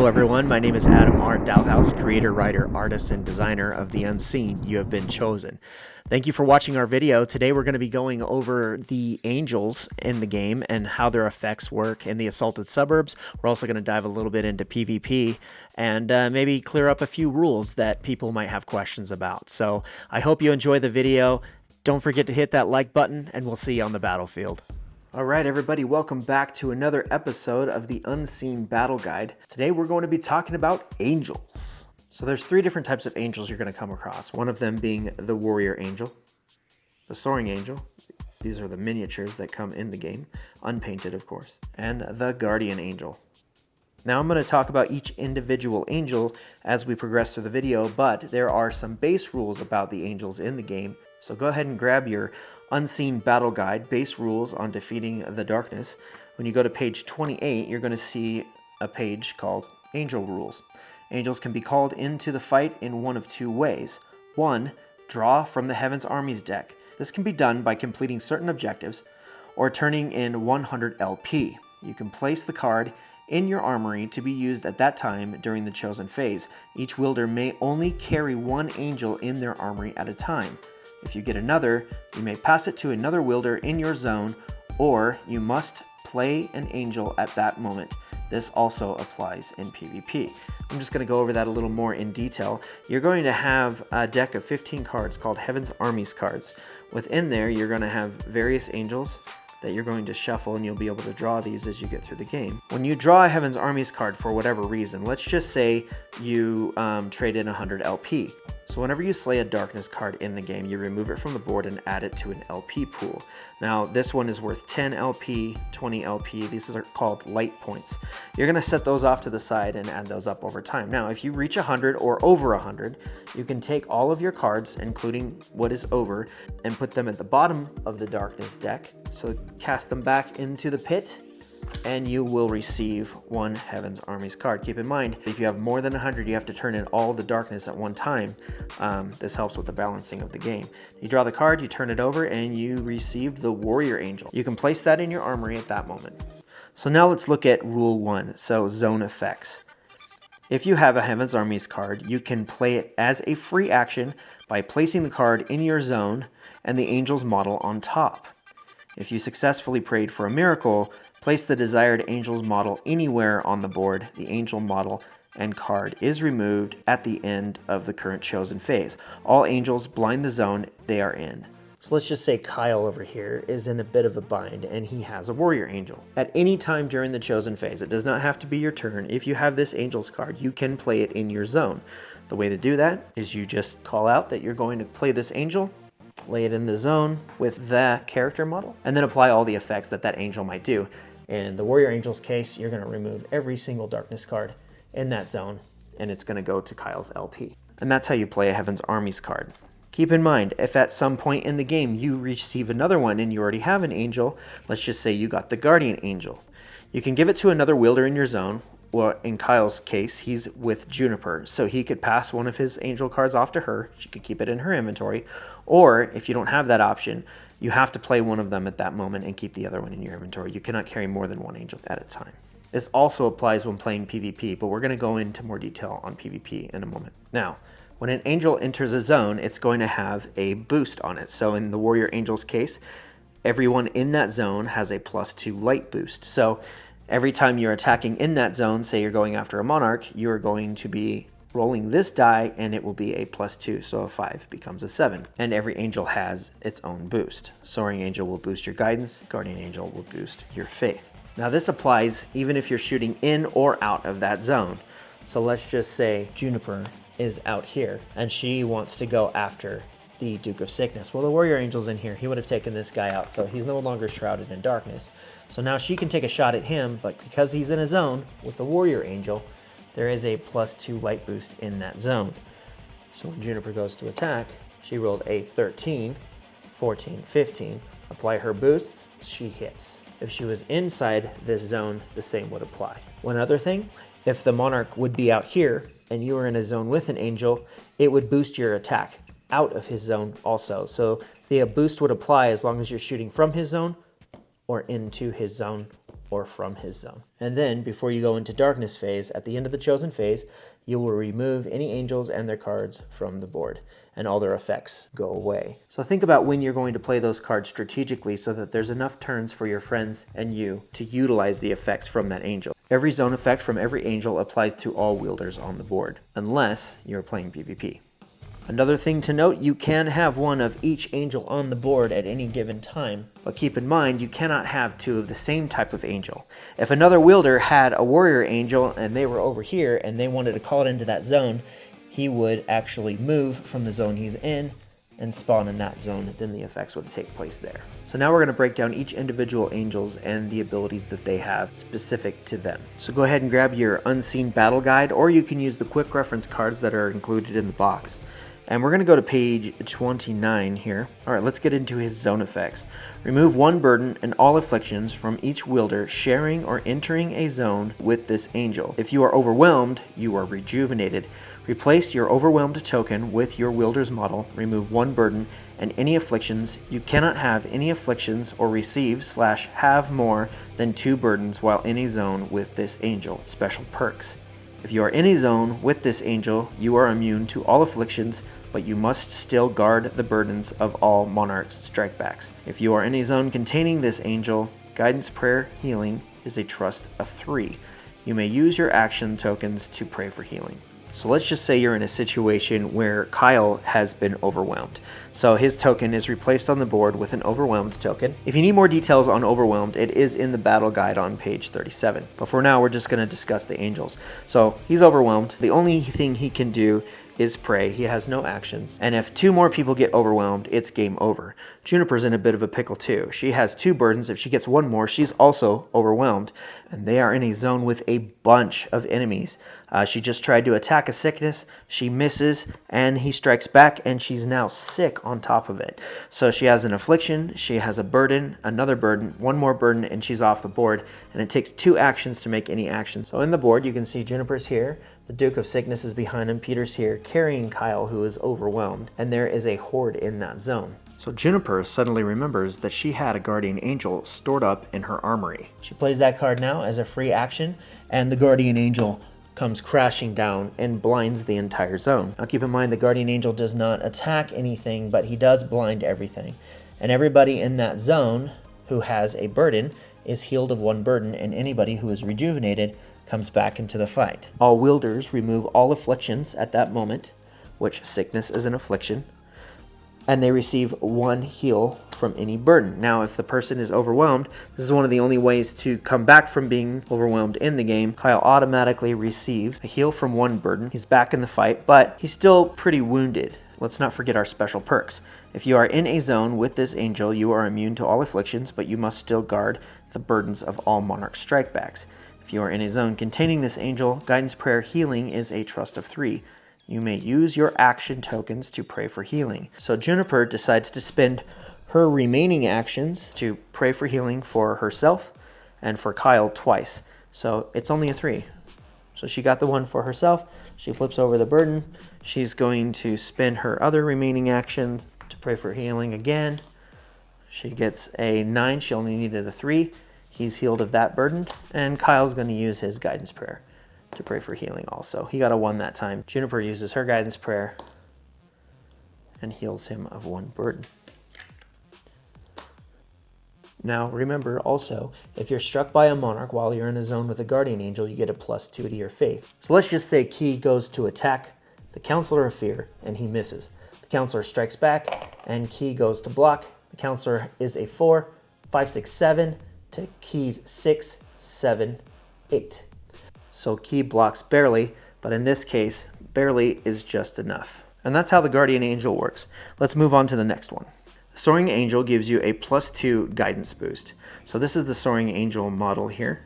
Hello everyone, my name is Adam R. Dalhouse, creator, writer, artist, and designer of The Unseen. You have been chosen. Thank you for watching our video. Today we're going to be going over the angels in the game and how their effects work in the Assaulted Suburbs. We're also going to dive a little bit into PvP and maybe clear up a few rules that people might have questions about. So I hope you enjoy the video. Don't forget to hit that like button and we'll see you on the battlefield. Alright everybody, welcome back to another episode of the Unseen Battle Guide. Today we're going to be talking about angels. So there's three different types of angels you're going to come across. One of them being the Warrior Angel, the Soaring Angel, these are the miniatures that come in the game, unpainted of course, and the Guardian Angel. Now I'm going to talk about each individual angel as we progress through the video, but there are some base rules about the angels in the game. So go ahead and grab your Unseen Battle Guide, base rules on defeating the darkness. When you go to page 28, you're going to see a page called Angel Rules. Angels can be called into the fight in one of two ways. One, draw from the Heaven's Armies deck. This can be done by completing certain objectives or turning in 100 LP. You can place the card in your armory to be used at that time during the chosen phase. Each wielder may only carry one angel in their armory at a time. If you get another, you may pass it to another wielder in your zone, or you must play an angel at that moment. This also applies in PvP. I'm just going to go over that a little more in detail. You're going to have a deck of 15 cards called Heaven's Armies cards. Within there, you're going to have various angels that you're going to shuffle, and you'll be able to draw these as you get through the game. When you draw a Heaven's Armies card for whatever reason, let's just say you trade in 100 LP. So whenever you slay a darkness card in the game, you remove it from the board and add it to an LP pool. Now this one is worth 10 LP, 20 LP, these are called light points. You're going to set those off to the side and add those up over time. Now if you reach 100 or over 100, you can take all of your cards, including what is over, and put them at the bottom of the darkness deck. So cast them back into the pit, and you will receive one Heaven's Armies card. Keep in mind, if you have more than 100, you have to turn in all the darkness at one time. This helps with the balancing of the game. You draw the card, you turn it over, and you received the Warrior Angel. You can place that in your armory at that moment. So now let's look at Rule 1, so Zone Effects. If you have a Heaven's Armies card, you can play it as a free action by placing the card in your zone and the angel's model on top. If you successfully prayed for a miracle, place the desired angel's model anywhere on the board. The angel model and card is removed at the end of the current chosen phase. All angels blind the zone they are in. So let's just say Kyle over here is in a bit of a bind and he has a Warrior Angel. At any time during the chosen phase, it does not have to be your turn. If you have this angel's card, you can play it in your zone. The way to do that is you just call out that you're going to play this angel, lay it in the zone with the character model, and then apply all the effects that that angel might do. In the Warrior Angel's case, you're going to remove every single darkness card in that zone, and it's going to go to Kyle's LP. And that's how you play a Heaven's Armies card. Keep in mind, if at some point in the game you receive another one and you already have an angel, let's just say you got the Guardian Angel. You can give it to another wielder in your zone. Well, in Kyle's case, he's with Juniper, so he could pass one of his angel cards off to her. She could keep it in her inventory. Or, if you don't have that option, you have to play one of them at that moment and keep the other one in your inventory. You cannot carry more than one angel at a time. This also applies when playing PvP, but we're going to go into more detail on PvP in a moment. Now, when an angel enters a zone, it's going to have a boost on it. So in the Warrior Angel's case, everyone in that zone has a +2 light boost. So every time you're attacking in that zone, say you're going after a Monarch, you're going to be rolling this die and it will be a +2, so a 5 becomes a 7. And every angel has its own boost. Soaring Angel will boost your guidance, Guardian Angel will boost your faith. Now this applies even if you're shooting in or out of that zone. So let's just say Juniper is out here and she wants to go after the Duke of Sickness. Well, the Warrior Angel's in here. He would have taken this guy out, so he's no longer shrouded in darkness. So now she can take a shot at him, but because he's in a zone with the Warrior Angel, there is a +2 light boost in that zone. So when Juniper goes to attack, she rolled a 13, 14, 15. Apply her boosts, she hits. If she was inside this zone, the same would apply. One other thing, if the Monarch would be out here and you were in a zone with an angel, it would boost your attack out of his zone also. So the boost would apply as long as you're shooting from his zone or into his zone or from his zone. And then, before you go into darkness phase, at the end of the chosen phase, you will remove any angels and their cards from the board, and all their effects go away. So think about when you're going to play those cards strategically so that there's enough turns for your friends and you to utilize the effects from that angel. Every zone effect from every angel applies to all wielders on the board, unless you're playing PvP. Another thing to note, you can have one of each angel on the board at any given time, but keep in mind you cannot have two of the same type of angel. If another wielder had a warrior angel and they were over here and they wanted to call it into that zone, he would actually move from the zone he's in and spawn in that zone, then the effects would take place there. So now we're going to break down each individual angels and the abilities that they have specific to them. So go ahead and grab your Unseen Battle Guide, or you can use the quick reference cards that are included in the box. And we're going to go to page 29 here. All right, let's get into his zone effects. Remove one burden and all afflictions from each wielder sharing or entering a zone with this angel. If you are overwhelmed, you are rejuvenated. Replace your overwhelmed token with your wielder's model. Remove one burden and any afflictions. You cannot have any afflictions or receive/have more than 2 burdens while in a zone with this angel. Special perks. If you are in a zone with this angel, you are immune to all afflictions, but you must still guard the burdens of all monarch's strikebacks. If you are in a zone containing this angel, guidance prayer healing is a trust of 3. You may use your action tokens to pray for healing. So let's just say you're in a situation where Kyle has been overwhelmed. So his token is replaced on the board with an overwhelmed token. If you need more details on overwhelmed, it is in the battle guide on page 37. But for now, we're just going to discuss the angels. So he's overwhelmed. The only thing he can do is pray. He has no actions. And if 2 more people get overwhelmed, it's game over. Juniper's in a bit of a pickle too. She has 2 burdens. If she gets 1 more, she's also overwhelmed. And they are in a zone with a bunch of enemies. She just tried to attack a sickness. She misses, and he strikes back, and she's now sick on top of it. So she has an affliction, she has a burden, another burden, 1 more burden, and she's off the board. And it takes 2 actions to make any action. So in the board, you can see Juniper's here. The Duke of Sickness is behind him. Peter's here carrying Kyle, who is overwhelmed. And there is a horde in that zone. So Juniper suddenly remembers that she had a guardian angel stored up in her armory. She plays that card now as a free action, and the guardian angel comes crashing down and blinds the entire zone. Now keep in mind the guardian angel does not attack anything, but he does blind everything. And everybody in that zone who has a burden is healed of 1 burden, and anybody who is rejuvenated comes back into the fight. All wielders remove all afflictions at that moment, which sickness is an affliction, and they receive 1 heal from any burden. Now, if the person is overwhelmed, this is one of the only ways to come back from being overwhelmed in the game. Kyle automatically receives a heal from 1 burden. He's back in the fight, but he's still pretty wounded. Let's not forget our special perks. If you are in a zone with this angel, you are immune to all afflictions, but you must still guard the burdens of all monarch strikebacks. If you are in a zone containing this angel, guidance prayer healing is a trust of 3. You may use your action tokens to pray for healing. So Juniper decides to spend her remaining actions to pray for healing for herself and for Kyle twice. So it's only a 3. So she got the 1 for herself. She flips over the burden. She's going to spend her other remaining actions to pray for healing again. She gets a 9. She only needed a 3. He's healed of that burden. And Kyle's going to use his guidance prayer to pray for healing also. He got a 1 that time. Juniper uses her guidance prayer and heals him of 1 burden. Now remember also, if you're struck by a monarch while you're in a zone with a guardian angel, you get a +2 to your faith. So let's just say Key goes to attack the Counselor of Fear and he misses. The Counselor strikes back and Key goes to block. The Counselor is a 4, 5, 6, 7 to Key's 6, 7, 8. So Key blocks barely, but in this case, barely is just enough. And that's how the Guardian Angel works. Let's move on to the next one. Soaring Angel gives you a +2 guidance boost. So this is the Soaring Angel model here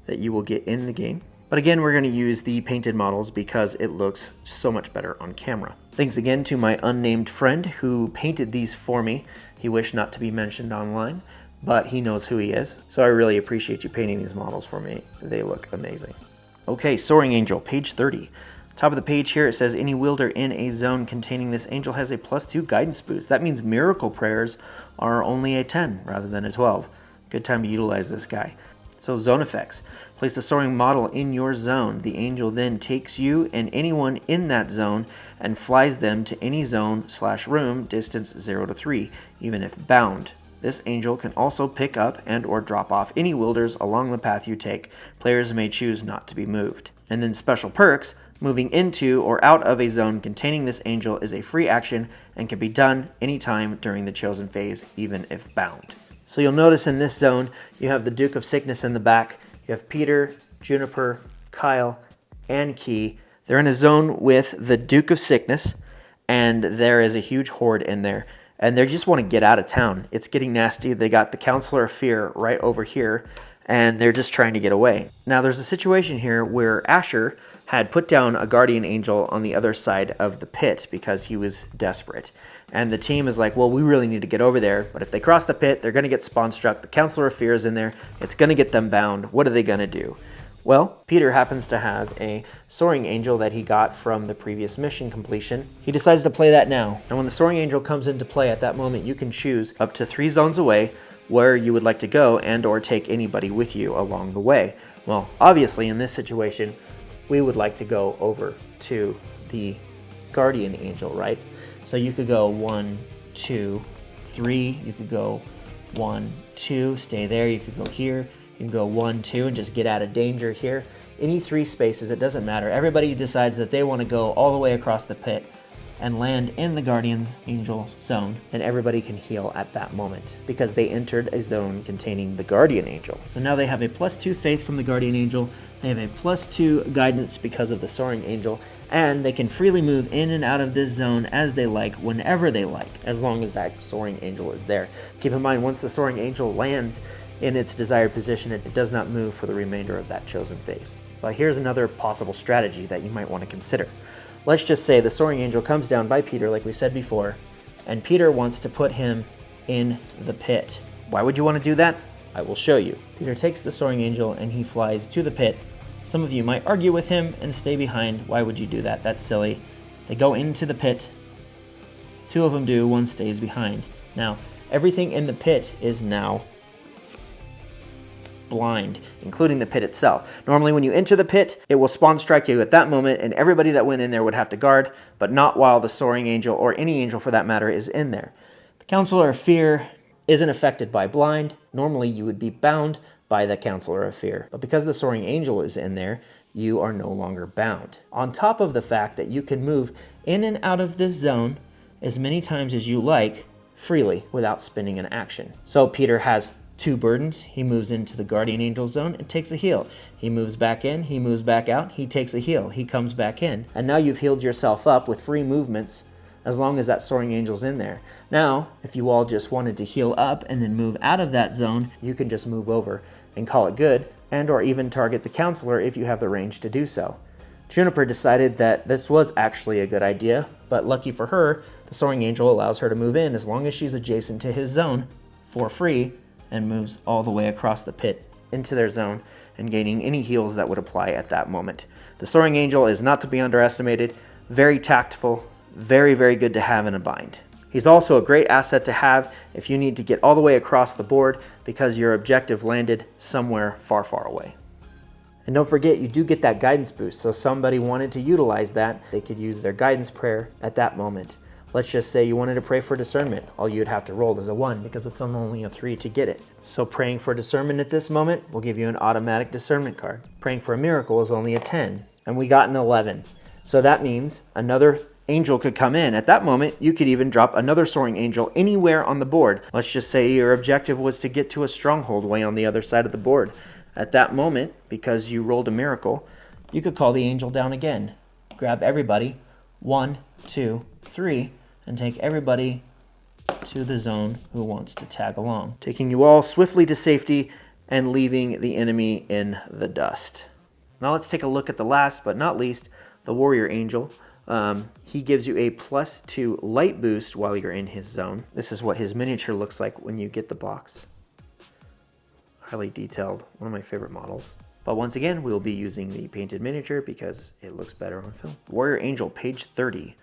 that you will get in the game. But again, we're going to use the painted models because it looks so much better on camera. Thanks again to my unnamed friend who painted these for me. He wished not to be mentioned online, but he knows who he is. So I really appreciate you painting these models for me. They look amazing. Okay, Soaring Angel, page 30. Top of the page here, it says any wielder in a zone containing this angel has a +2 guidance boost. That means miracle prayers are only a 10 rather than a 12. Good time to utilize this guy. So zone effects. Place a soaring model in your zone. The angel then takes you and anyone in that zone and flies them to any zone/room distance 0 to 3, even if bound. This angel can also pick up and or drop off any wielders along the path you take. Players may choose not to be moved. And then special perks. Moving into or out of a zone containing this angel is a free action and can be done anytime during the chosen phase, even if bound. So you'll notice in this zone, you have the Duke of Sickness in the back. You have Peter, Juniper, Kyle, and Key. They're in a zone with the Duke of Sickness, and there is a huge horde in there. And they just want to get out of town. It's getting nasty. They got the Counselor of Fear right over here, and they're just trying to get away. Now, there's a situation here where Asher had put down a guardian angel on the other side of the pit because he was desperate. And the team is like, well, we really need to get over there. But if they cross the pit, they're going to get spawn struck. The Counselor of Fear is in there. It's going to get them bound. What are they going to do? Well, Peter happens to have a Soaring Angel that he got from the previous mission completion. He decides to play that now. And when the Soaring Angel comes into play at that moment, you can choose up to 3 zones away where you would like to go and or take anybody with you along the way. Well, obviously in this situation, we would like to go over to the Guardian Angel, right? So you could go 1, 2, 3. You could go 1, 2, stay there. You could go here. You can go 1, 2, and just get out of danger here. Any 3 spaces, it doesn't matter. Everybody decides that they want to go all the way across the pit and land in the Guardian's Angel zone, and everybody can heal at that moment because they entered a zone containing the Guardian Angel. So now they have a +2 faith from the Guardian Angel. They have a +2 guidance because of the Soaring Angel, and they can freely move in and out of this zone as they like, whenever they like, as long as that Soaring Angel is there. Keep in mind, once the Soaring Angel lands in its desired position, it does not move for the remainder of that chosen phase. But here's another possible strategy that you might want to consider. Let's just say the Soaring Angel comes down by Peter, like we said before, and Peter wants to put him in the pit. Why would you want to do that? I will show you. Peter takes the Soaring Angel and he flies to the pit. Some of you might argue with him and stay behind. Why would you do that? That's silly. They go into the pit. 2 of them do, 1 stays behind. Now, everything in the pit is now blind, including the pit itself. Normally when you enter the pit, it will spawn strike you at that moment, and everybody that went in there would have to guard, but not while the Soaring Angel, or any angel for that matter, is in there. The Counselor of Fear isn't affected by blind. Normally you would be bound by the Counselor of Fear, but because the Soaring Angel is in there, you are no longer bound. On top of the fact that you can move in and out of this zone as many times as you like freely without spending an action. So Peter has 2 burdens. He moves into the Guardian Angel zone and takes a heal. He moves back in, he moves back out, he takes a heal, he comes back in. And now you've healed yourself up with free movements as long as that Soaring Angel's in there. Now, if you all just wanted to heal up and then move out of that zone, you can just move over and call it good, and or even target the Counselor if you have the range to do so. Juniper decided that this was actually a good idea, but lucky for her, the Soaring Angel allows her to move in as long as she's adjacent to his zone for free, and moves all the way across the pit into their zone and gaining any heals that would apply at that moment. The Soaring Angel is not to be underestimated, very tactful, very, very good to have in a bind. He's also a great asset to have if you need to get all the way across the board because your objective landed somewhere far, far away. And don't forget, you do get that guidance boost, so somebody wanted to utilize that, they could use their guidance prayer at that moment. Let's just say you wanted to pray for discernment. All you'd have to roll is a 1 because it's only a 3 to get it. So praying for discernment at this moment will give you an automatic discernment card. Praying for a miracle is only a 10, and we got an 11. So that means another angel could come in. At that moment, you could even drop another Soaring Angel anywhere on the board. Let's just say your objective was to get to a stronghold way on the other side of the board. At that moment, because you rolled a miracle, you could call the angel down again. Grab everybody, 1, 2, 3, and take everybody to the zone who wants to tag along, taking you all swiftly to safety and leaving the enemy in the dust. Now let's take a look at the last but not least, the Warrior Angel. He gives you a +2 light boost while you're in his zone. This is what his miniature looks like when you get the box. Highly detailed, one of my favorite models. But once again, we'll be using the painted miniature because it looks better on film. Warrior Angel, page 30.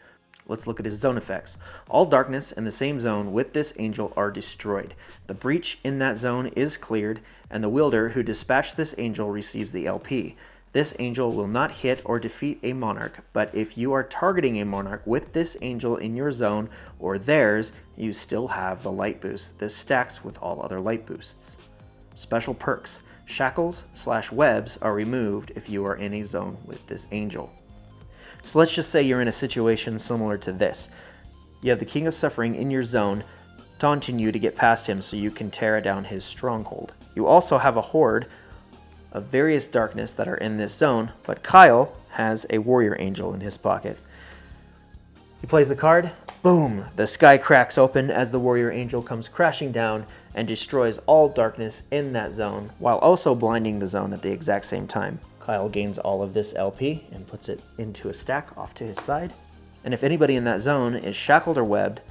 Let's look at his zone effects. All darkness in the same zone with this angel are destroyed. The breach in that zone is cleared, and the wielder who dispatched this angel receives the LP. This angel will not hit or defeat a monarch, but if you are targeting a monarch with this angel in your zone or theirs, you still have the light boost. This stacks with all other light boosts. Special perks. Shackles/webs are removed if you are in a zone with this angel. So let's just say you're in a situation similar to this. You have the King of Suffering in your zone, taunting you to get past him so you can tear down his stronghold. You also have a horde of various darkness that are in this zone, but Kyle has a warrior angel in his pocket. He plays the card, boom! The sky cracks open as the warrior angel comes crashing down and destroys all darkness in that zone, while also blinding the zone at the exact same time. Kyle gains all of this LP and puts it into a stack off to his side. And if anybody in that zone is shackled or webbed,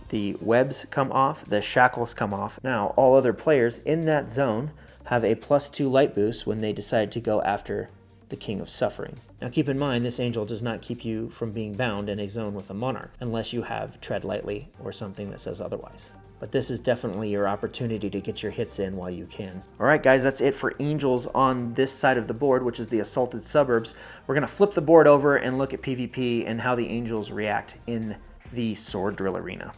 the webs come off, the shackles come off. Now, all other players in that zone have a +2 light boost when they decide to go after the King of Suffering. Now keep in mind, this angel does not keep you from being bound in a zone with a monarch, unless you have Tread Lightly or something that says otherwise. But this is definitely your opportunity to get your hits in while you can. Alright guys, that's it for angels on this side of the board, which is the Assaulted Suburbs. We're going to flip the board over and look at PvP and how the angels react in the Sword Drill Arena.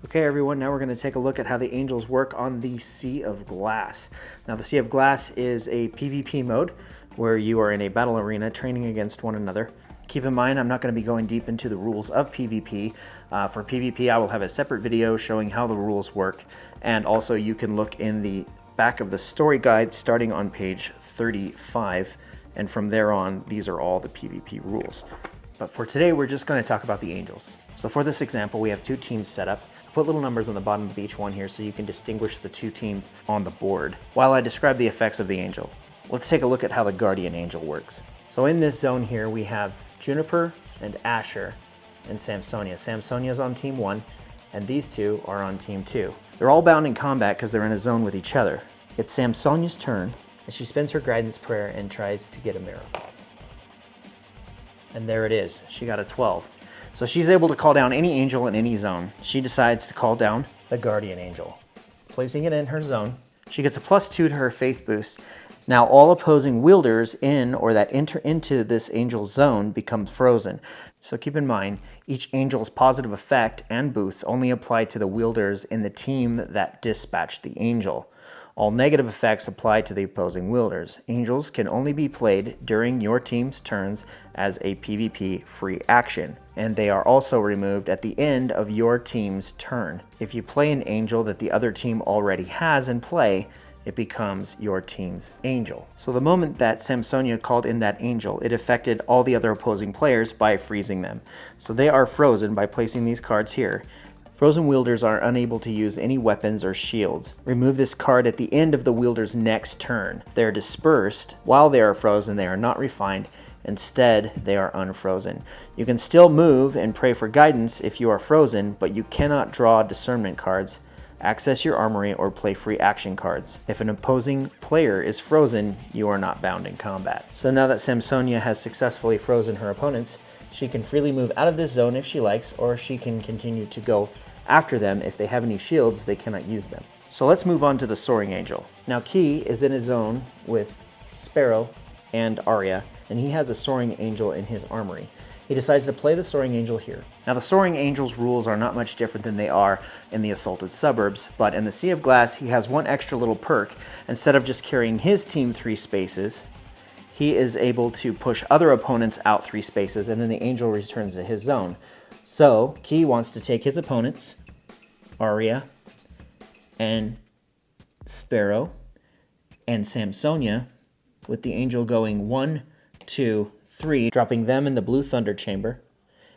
Okay everyone, now we're going to take a look at how the angels work on the Sea of Glass. Now the Sea of Glass is a PvP mode where you are in a battle arena training against one another. Keep in mind, I'm not going to be going deep into the rules of PvP. For PvP, I will have a separate video showing how the rules work, and also you can look in the back of the story guide starting on page 35, and from there on, these are all the PvP rules. But for today, we're just going to talk about the angels. So for this example, we have two teams set up. I put little numbers on the bottom of each one here so you can distinguish the two teams on the board while I describe the effects of the angel. Let's take a look at how the Guardian Angel works. So in this zone here, we have Juniper and Asher and Samsonia. Samsonia's on team 1, and these two are on team 2. They're all bound in combat because they're in a zone with each other. It's Samsonia's turn, and she spends her guidance prayer and tries to get a miracle. And there it is. She got a 12. So she's able to call down any angel in any zone. She decides to call down the Guardian Angel. Placing it in her zone, she gets a +2 to her faith boost. Now all opposing wielders in or that enter into this angel's zone become frozen. So keep in mind, each angel's positive effect and boosts only apply to the wielders in the team that dispatched the angel. All negative effects apply to the opposing wielders. Angels can only be played during your team's turns as a PvP free action, and they are also removed at the end of your team's turn. If you play an angel that the other team already has in play, it becomes your team's angel. So the moment that Samsonia called in that angel, it affected all the other opposing players by freezing them. So they are frozen by placing these cards here. Frozen wielders are unable to use any weapons or shields. Remove this card at the end of the wielder's next turn. If they are dispersed while they are frozen, they are not refined. Instead, they are unfrozen. You can still move and pray for guidance if you are frozen, but you cannot draw discernment cards, access your armory, or play free action cards. If an opposing player is frozen, you are not bound in combat. So now that Samsonia has successfully frozen her opponents, she can freely move out of this zone if she likes, or she can continue to go after them. If they have any shields, they cannot use them. So let's move on to the Soaring Angel. Now Key is in a zone with Sparrow and Arya, and he has a Soaring Angel in his armory. He decides to play the Soaring Angel here. Now the Soaring Angel's rules are not much different than they are in the Assaulted Suburbs, but in the Sea of Glass he has one extra little perk. Instead of just carrying his team 3 spaces, he is able to push other opponents out 3 spaces, and then the angel returns to his zone. So Key wants to take his opponents, Arya and Sparrow and Samsonia, with the angel going 1, 2, 3, dropping them in the Blue Thunder Chamber,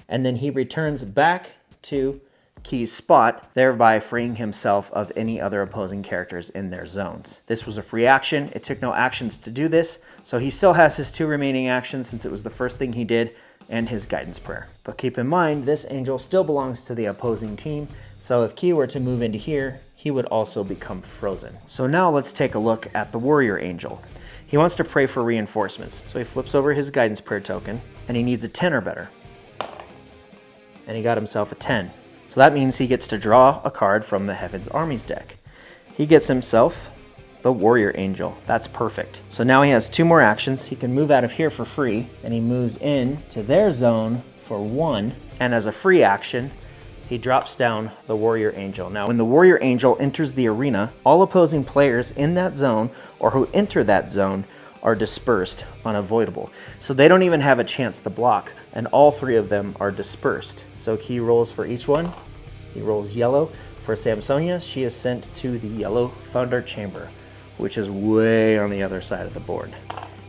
and then he returns back to Key's spot, thereby freeing himself of any other opposing characters in their zones. This was a free action. It took no actions to do this, so he still has his 2 remaining actions since it was the first thing he did, and his guidance prayer. But keep in mind, this angel still belongs to the opposing team, so if Key were to move into here, he would also become frozen. So now let's take a look at the Warrior Angel. He wants to pray for reinforcements, so he flips over his guidance prayer token, and he needs a 10 or better. and he got himself a 10. So that means he gets to draw a card from the Heaven's Armies deck. He gets himself the Warrior Angel. That's perfect. So now he has 2 more actions. He can move out of here for free, and he moves in to their zone for 1. And as a free action, he drops down the Warrior Angel. Now, when the Warrior Angel enters the arena, all opposing players in that zone or who enter that zone are dispersed, unavoidable. So they don't even have a chance to block, and all 3 of them are dispersed. So he rolls for each one. He rolls yellow. For Samsonia, she is sent to the Yellow Thunder Chamber, which is way on the other side of the board.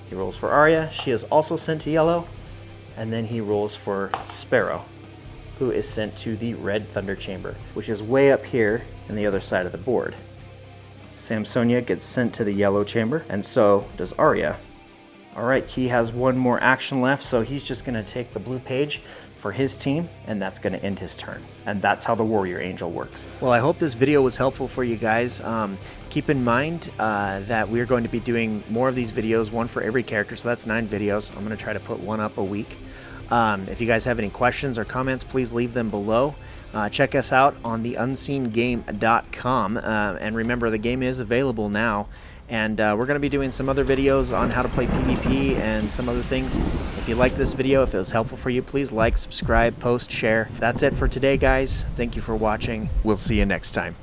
He rolls for Arya. She is also sent to yellow. And then he rolls for Sparrow, who is sent to the Red Thunder Chamber, which is way up here on the other side of the board. Samsonia gets sent to the Yellow Chamber, and so does Arya. Alright, he has 1 more action left, so he's just going to take the blue page for his team, and that's going to end his turn. And that's how the Warrior Angel works. Well, I hope this video was helpful for you guys. Keep in mind that we're going to be doing more of these videos, 1 for every character, so that's 9 videos. I'm going to try to put 1 up a week. If you guys have any questions or comments, please leave them below. Check us out on theunseenGame.com, and remember, the game is available now, and we're going to be doing some other videos on how to play PvP and some other things. If you like this video, if it was helpful for you, please like, subscribe, post, share. That's it for today, guys. Thank you for watching. We'll see you next time.